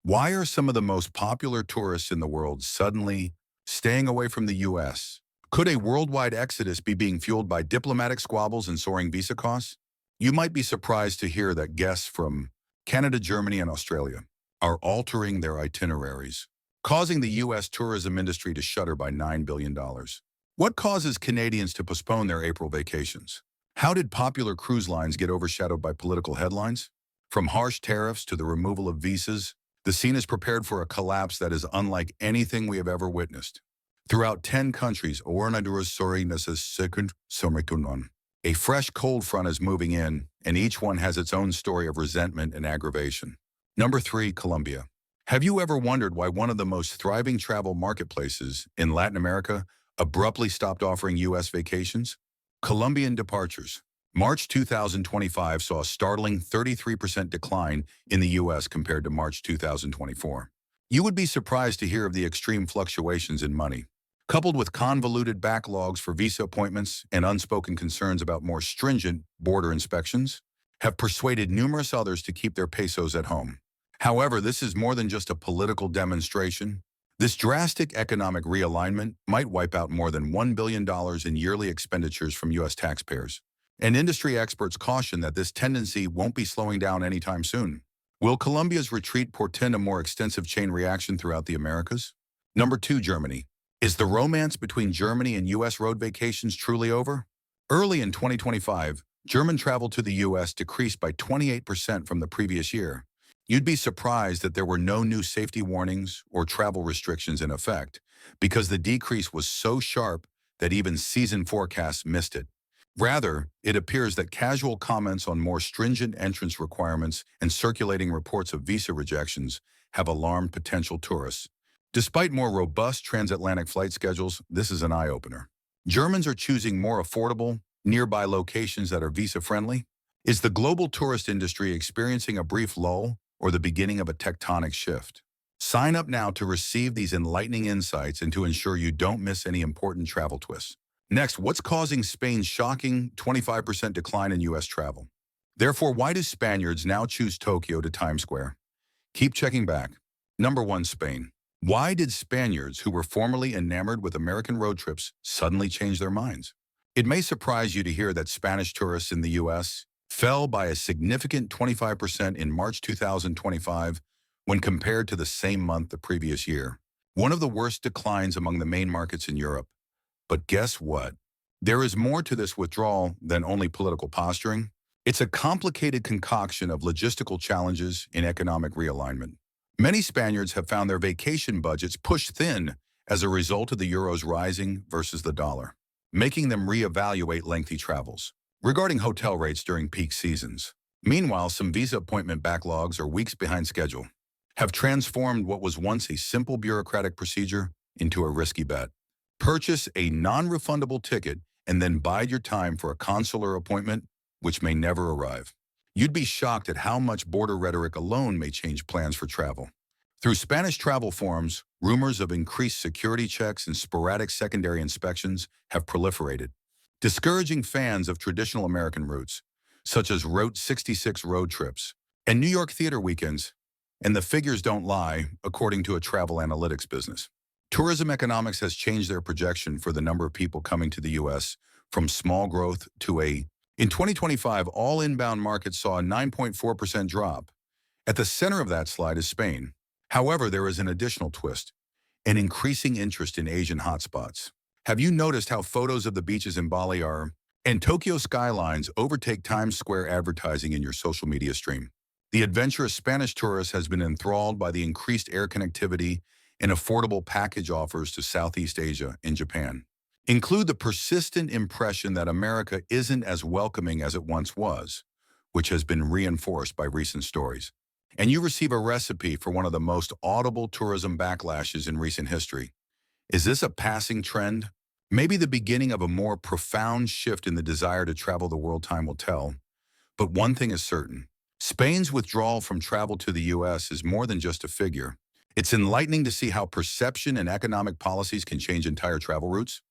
Why are some of the most popular tourists in the world suddenly staying away from the U.S.? Could a worldwide exodus be being fueled by diplomatic squabbles and soaring visa costs? You might be surprised to hear that guests from Canada, Germany, and Australia are altering their itineraries, causing the U.S. tourism industry to shudder by $9 billion. What causes Canadians to postpone their April vacations? How did popular cruise lines get overshadowed by political headlines? From harsh tariffs to the removal of visas, the scene is prepared for a collapse that is unlike anything we have ever witnessed. Throughout 10 countries, a fresh cold front is moving in, and each one has its own story of resentment and aggravation. Number 3, Colombia. Have you ever wondered why one of the most thriving travel marketplaces in Latin America abruptly stopped offering U.S. vacations? Colombian departures. March 2025 saw a startling 33% decline in the U.S. compared to March 2024. You would be surprised to hear of the extreme fluctuations in money, coupled with convoluted backlogs for visa appointments and unspoken concerns about more stringent border inspections, have persuaded numerous others to keep their pesos at home. However, this is more than just a political demonstration. This drastic economic realignment might wipe out more than $1 billion in yearly expenditures from U.S. taxpayers. And industry experts caution that this tendency won't be slowing down anytime soon. Will Colombia's retreat portend a more extensive chain reaction throughout the Americas? Number 2, Germany. Is the romance between Germany and U.S. road vacations truly over? Early in 2025, German travel to the U.S. decreased by 28% from the previous year. You'd be surprised that there were no new safety warnings or travel restrictions in effect, because the decrease was so sharp that even season forecasts missed it. Rather, it appears that casual comments on more stringent entrance requirements and circulating reports of visa rejections have alarmed potential tourists. Despite more robust transatlantic flight schedules, this is an eye-opener. Germans are choosing more affordable, nearby locations that are visa-friendly. Is the global tourist industry experiencing a brief lull or the beginning of a tectonic shift? Sign up now to receive these enlightening insights and to ensure you don't miss any important travel twists. Next, what's causing Spain's shocking 25% decline in U.S. travel? Therefore, why do Spaniards now choose Tokyo to Times Square? Keep checking back. Number 1, Spain. Why did Spaniards who were formerly enamored with American road trips suddenly change their minds? It may surprise you to hear that Spanish tourists in the U.S. fell by a significant 25% in March 2025 when compared to the same month the previous year, one of the worst declines among the main markets in Europe. But guess what? There is more to this withdrawal than only political posturing. It's a complicated concoction of logistical challenges and economic realignment. Many Spaniards have found their vacation budgets pushed thin as a result of the euro's rising versus the dollar, making them reevaluate lengthy travels. Regarding hotel rates during peak seasons, meanwhile, some visa appointment backlogs or weeks behind schedule have transformed what was once a simple bureaucratic procedure into a risky bet. Purchase a non-refundable ticket and then bide your time for a consular appointment, which may never arrive. You'd be shocked at how much border rhetoric alone may change plans for travel. Through Spanish travel forums, rumors of increased security checks and sporadic secondary inspections have proliferated, discouraging fans of traditional American routes, such as Route 66 road trips and New York theater weekends. And the figures don't lie, according to a travel analytics business. Tourism economics has changed their projection for the number of people coming to the U.S. from small growth to in 2025, all inbound markets saw a 9.4% drop. At the center of that slide is Spain. However, there is an additional twist, an increasing interest in Asian hotspots. Have you noticed how photos of the beaches in Bali and Tokyo skylines overtake Times Square advertising in your social media stream? The adventurous Spanish tourist has been enthralled by the increased air connectivity and affordable package offers to Southeast Asia and Japan. Include the persistent impression that America isn't as welcoming as it once was, which has been reinforced by recent stories. And you receive a recipe for one of the most audible tourism backlashes in recent history. Is this a passing trend? Maybe the beginning of a more profound shift in the desire to travel the world. Time will tell. But one thing is certain. Spain's withdrawal from travel to the U.S. is more than just a figure. It's enlightening to see how perception and economic policies can change entire travel routes.